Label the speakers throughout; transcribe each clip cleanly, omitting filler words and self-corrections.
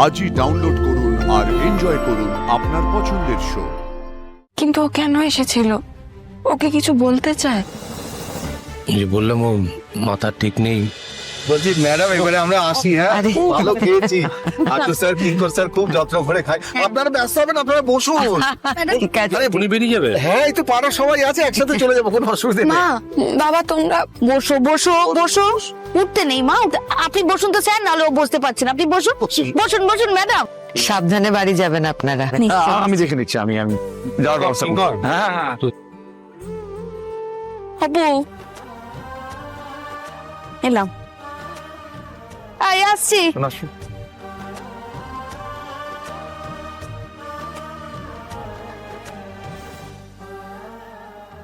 Speaker 1: আজই ডাউনলোড করুন আর এনজয় করুন আপনার পছন্দের শো।
Speaker 2: কিন্তু ও কেন এসেছিল? ওকে কিছু বলতে চায়?
Speaker 3: বললাম ও মাথার ঠিক নেই।
Speaker 4: বলছি ম্যাডাম এবারে আমরা আসি। হ্যাঁ ভালো খেয়েছি। আচ্ছা স্যার কিঙ্কর স্যার খুব যত্ন করে খাই। আপনারা ব্যস্ত হবেন, আপনারা বসুন।
Speaker 3: আরে উনি বেরিয়ে যাবে।
Speaker 4: হ্যাঁ এই তো পাড়ার সবাই আছে, একসাথে চলে যাবো, কোনো অসুবিধা নেই।
Speaker 2: মা, বাবা তোমরা
Speaker 5: বসো বসো বসো। উঠতে নেই মা, আপনি বসুন তো স্যার, নাহলে ও বসতে পারছেন। আপনি বসুন বসুন বসুন ম্যাডাম।
Speaker 6: সাবধানে বাড়ি যাবেন আপনারা।
Speaker 4: আমি দেখে নিচ্ছি, আমি যাওয়ার ব্যবস্থা করবো। হ্যাঁ
Speaker 5: আপু এলাম, আয় আসছি।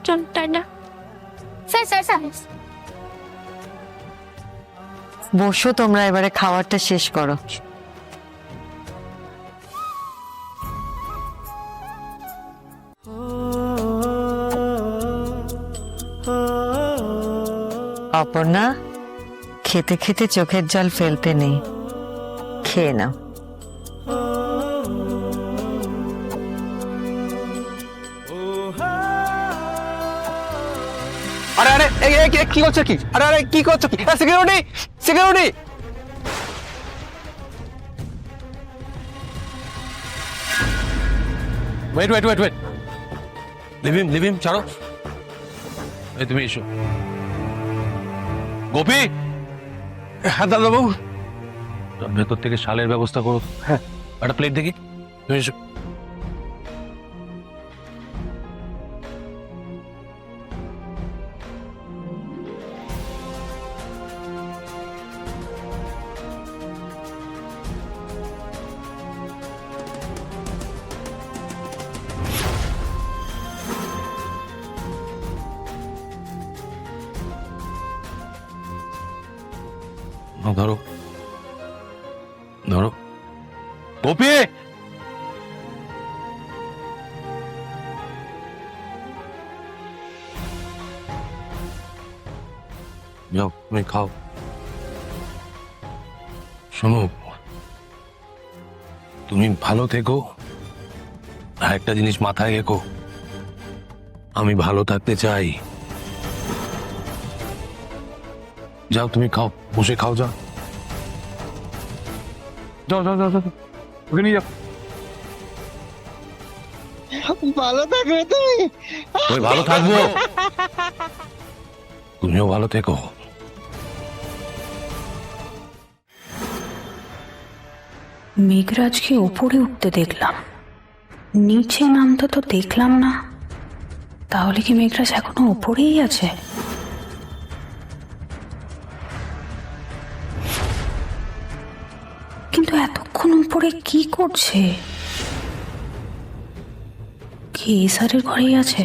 Speaker 2: চল টাটা।
Speaker 5: স্যার স্যার স্যার
Speaker 6: বসো তোমরা, এবারে খাবারটা শেষ করো। অপর্ণা, খেতে খেতে চোখের জল ফেলতে নেই, খেয়ে নাও।
Speaker 7: আরে আরে কি করছো কি? আরে আরে কি করছো কি? Security security!
Speaker 3: Wait wait wait wait, লিভিম ছাড়ো। এই তুমি এসো। গোপী,
Speaker 7: হ্যাঁ দাদাবাবু।
Speaker 3: ভেতর থেকে শালের ব্যবস্থা করো। হ্যাঁ, একটা প্লেট দেখি। তুমি এসো। ধরো ধরো। গোপী, যাও তুমি খাও। শোনো, তুমি ভালো থেকো, আর একটা জিনিস মাথায় রেখো, আমি ভালো থাকতে চাই। যাও তুমি খাও, বসে খাও। যাও
Speaker 7: যাও যাও যাও যাও, ওকে নিয়ে যাও।
Speaker 4: ভালো থাকবে তুমি।
Speaker 3: ওই ভালো থাকবো, তুমিও ভালো থেকো।
Speaker 8: মেঘরাজকে ওপরে উঠতে দেখলাম, নিচে নামতে তো দেখলাম না। তাহলে কি মেঘরাজ এখনো ওপরেই আছে? কিন্তু এতক্ষণ উপরে কি করছে? কি স্যারের ঘরেই আছে?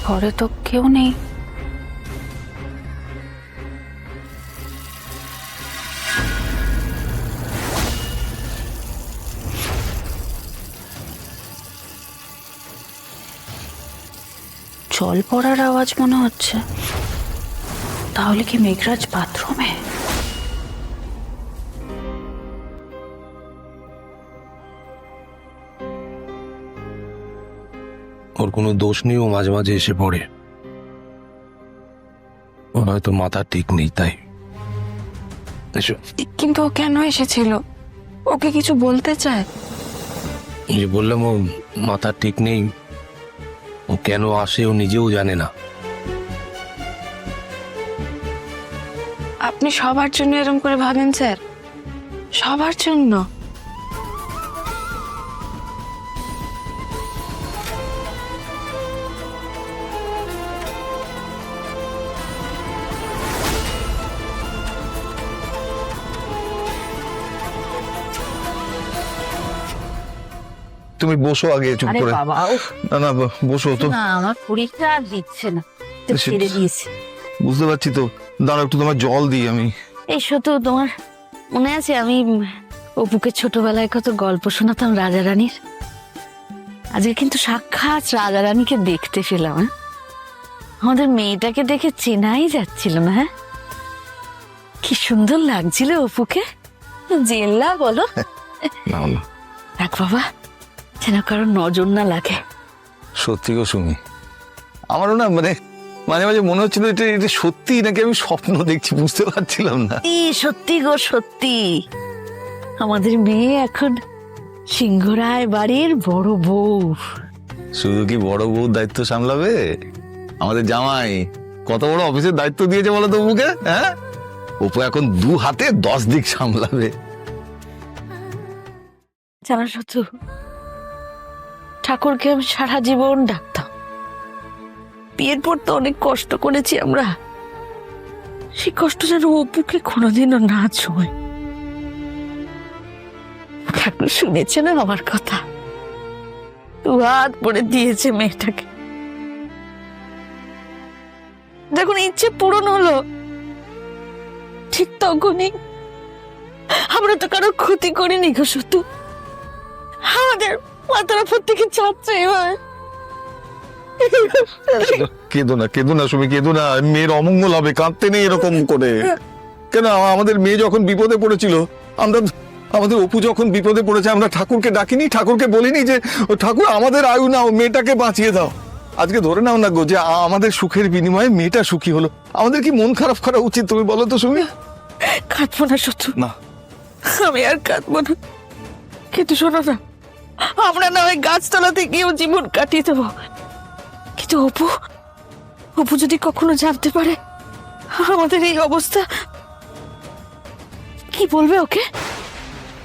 Speaker 8: ঘরে তো কেউ নেই। জল পড়ার আওয়াজ মনে হচ্ছে। তাহলে কি মেঘরাজ বাথরুমে?
Speaker 3: ওর কোনো দোষ নেই, ও মাঝে মাঝে এসে পড়ে। ওর হয়তো মাথা ঠিক নেই, তাই। এসো।
Speaker 2: কিন্তু ও কেন এসেছিল? ওকে কিছু বলতে চায়?
Speaker 3: বললাম ও মাথা ঠিক নেই, ও কেন আসে ও নিজেও জানে না।
Speaker 2: আপনি সবার জন্য এরকম করে ভাবেন স্যার? সবার জন্য?
Speaker 4: তুমি বসো আগে চুপ
Speaker 5: আরে
Speaker 4: করে।
Speaker 5: বাবা,
Speaker 4: না না বসো তো।
Speaker 5: না আমার শরীরটা আর দিচ্ছে না, তো ছেড়ে দিয়েছে।
Speaker 4: বুঝতে পারছি তো, দাঁড়াও একটু তোমার জল দিই আমি।
Speaker 5: এই শুধু তোমার মনে আছে আমি অপুকে ছোটবেলায় কত গল্প শোনাতাম রাজা রানীর? আজকে কিন্তু সাক্ষাৎ রাজা রানীকে দেখতে পেলাম। হ্যাঁ, আমাদের মেয়েটাকে দেখে চেনাই যাচ্ছিল না। হ্যাঁ, কি সুন্দর লাগছিল অপুকে। জেল্লা বলো। দেখ বাবা, যেন কারোর নজর না লাগে।
Speaker 4: সত্যি গো সুমি, আমারও না মানে মাঝে মাঝে মনে হচ্ছিল এটা এটা সত্যি নাকি আমি স্বপ্ন দেখছি, বুঝতে পারছিলাম না।
Speaker 5: সত্যি গো সত্যি, আমাদের মেয়ে এখন সিংহরায় বাড়ির বড় বউ।
Speaker 4: শুধু কি বড় বউ দায়িত্ব সামলাবে, আমাদের জামাই কত বড় অফিসের দায়িত্ব দিয়েছে বলো তো অপুকে। হ্যাঁ, অপু এখন 2 হাতে 10 দিক সামলাবে।
Speaker 5: জানা সত্যি, ঠাকুরকে আমি সারা জীবন ডাকতাম। বিয়ের পর তো অনেক কষ্ট করেছি আমরা, সেই কষ্ট যেন অপুকে কোনোদিনও না ছোঁয়। ঠাকুর শুনেছে না আমার কথা, 2 হাত পড়ে দিয়েছে মেয়েটাকে। যখন ইচ্ছে পূরণ হলো ঠিক তখনই আমরা তো কারো ক্ষতি করিনি গো সত্যি। আমাদের মাথার উপর থেকে ছাড়ছে এবার।
Speaker 4: কেঁদো না সুমি, কেঁদো না, মেয়ের অমঙ্গল হবে, কাঁদতে নেই এরকম করে। কেন আমাদের মেয়ে যখন বিপদে পড়েছিল, আমাদের অপু যখন বিপদে পড়েছে, আমরা ঠাকুরকে ডাকিনি, ঠাকুরকে বলিনি যে ঠাকুর আমাদের আয়ু নাও, মেয়েটাকে বাঁচিয়ে দাও। আজকে ধরে নাও না গো যে আমাদের সুখের বিনিময়ে মেয়েটা সুখী হলো, আমাদের কি মন খারাপ করা উচিত তুমি বলো তো সুমি?
Speaker 5: কাঁদবো না সত্যি,
Speaker 4: না
Speaker 5: আমি আর কাঁদবো না। কিন্তু শোনো না, আমরা না ওই গাছতলাতে গিয়েও জীবন কাটিয়ে দেবো, কিন্তু অপু যদি কখনো জানতে পারে আমাদের এই অবস্থা, কি বলবে ওকে?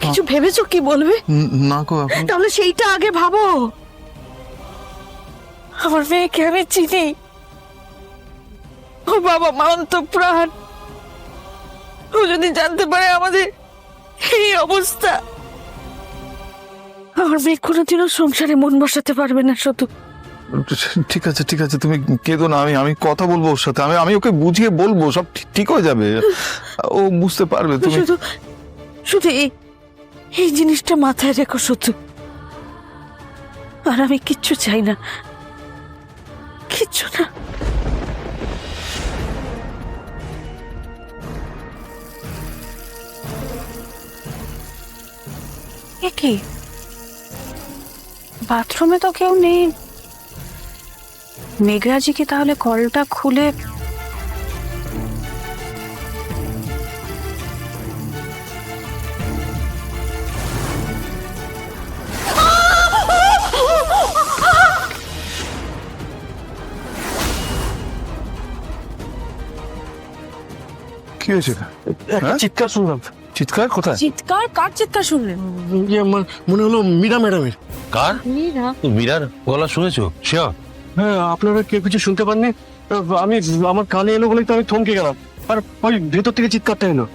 Speaker 5: কিছু ভেবেছো কি বলবে?
Speaker 4: না গো,
Speaker 5: তাহলে সেইটা আগে ভাবো। আমার মেয়েকে আমি চিনি, ওর বাবা মা অন্তঃপ্রাণ। ও যদি জানতে পারে আমাদের এই অবস্থা, আমার মেয়ে কোনোদিনও সংসারে মন বসাতে পারবে না শুধু।
Speaker 4: ঠিক আছে তুমি কেঁদো না, আমি কথা বলবো ওর সাথে, আমি ওকে বুঝিয়ে বলবো, সব ঠিক হয়ে যাবে, ও বুঝতে পারবে। তুমি
Speaker 5: শুধু শুধু এই জিনিসটা মাথায় রেখো শুধু। আর আমি কিচ্ছু চাই না, কিচ্ছু না।
Speaker 8: এ কি, বাথরুমে তো কেউ নেই। মেঘরাজি কি তাহলে কলটা খুলে
Speaker 4: কি হয়েছে?
Speaker 7: একটা চিৎকার শুনলাম।
Speaker 4: চিৎকার কোথায়?
Speaker 2: চিৎকার? কার চিৎকার শুনলেন?
Speaker 7: মনে হলো মীরা ম্যাডামের।
Speaker 3: কার? মীরার গলা শুনেছো? শিওর?
Speaker 7: হ্যাঁ, আপনারা কেউ কিছু শুনতে পাননি? আমি আমার কানে এলো বলেই তো আমি থমকে গেলাম, আর ওই ভেতর থেকে চিৎকারটা এলো।